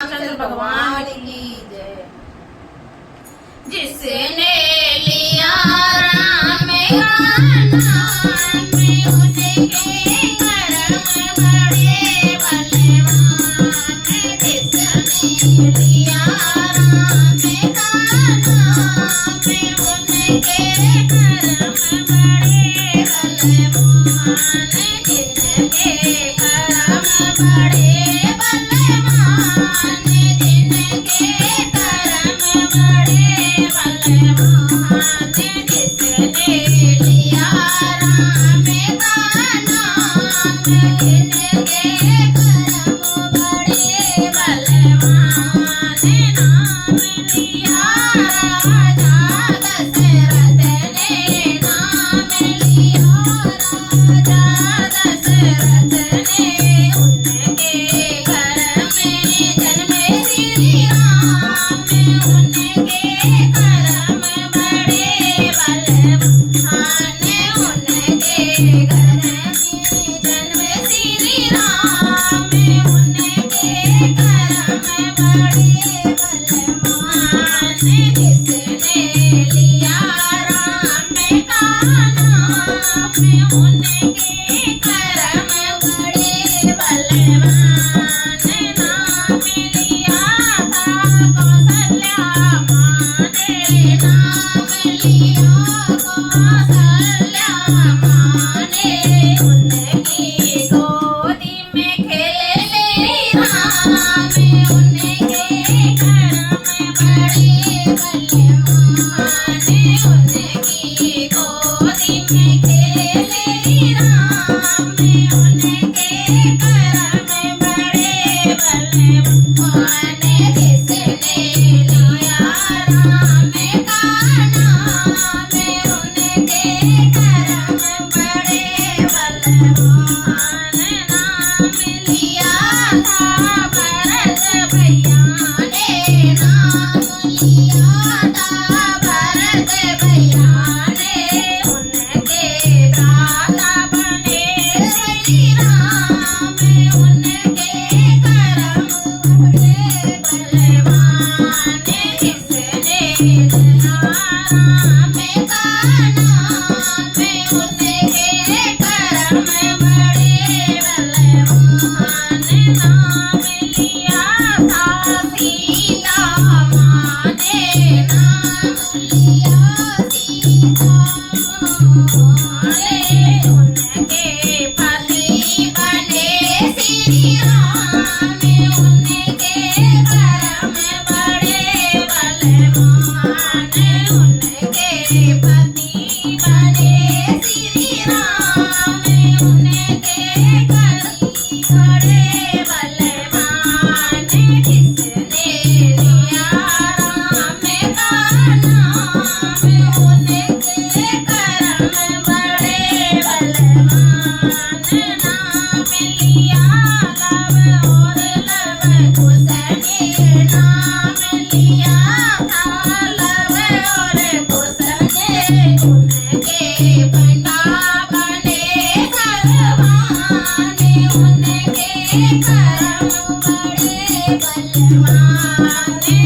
रामचंद्र भगवान की जय। जिसने लिया राम का नाम उसके कर्म बड़े बलवान। जिसने लिया राम का नाम उसके कर्म बड़े बलवान। जिनके कर्म बड़े बलवान। जिनके कर्म बड़े बलवान। जिसने लिया राम का नाम जिनके कर्म बड़े बलवान। नाम लिया राजा दशरथ ने। नाम लिया राजा दशरथ ने। उनके घर में जन्मे श्री राम। उनके कर्म बड़े बलवान। उनके घर में जन्मे श्री राम। उनके कर्म बड़े बलवान। जिसने लिया राम का नाम उनके कर्म बड़े बलवान। नाम लिया था कौशल्या माँ ने। नाम लिया कौशल्या माँ ने। उनकी गोदी में खेले राम। उनके कर्म बड़े बलवान। उनकी गोदी में खेले राम। उनके कर्म बड़े बलवान। जिसने लिया राम का नाम उनके कर्म बड़े बलवान। नाम लिया था भरत भैया ने। नाम लिया था भरत भैया ने। उनके भ्राता बने श्री राम। उनके कर्म बड़े बलवान। जिसने लिया राम का नाम उनके कर्म बड़े बलवान। नाम लिया था सीता माँ ने। नाम लिया सीता माँ ने। उनके पति बने श्री राम। उनके कर्म बड़े बलवान। उनके पति बने श्री राम। उनके कर्म बड़े बलवान। जिसने लिया राम का नाम उनके कर्म बड़े बलवान। नाम लिया लव और लव कुश ने। नाम लिया था लव और कुश ने। उनके बंदा बने भगवान। उनके कर्म बड़े बलवान।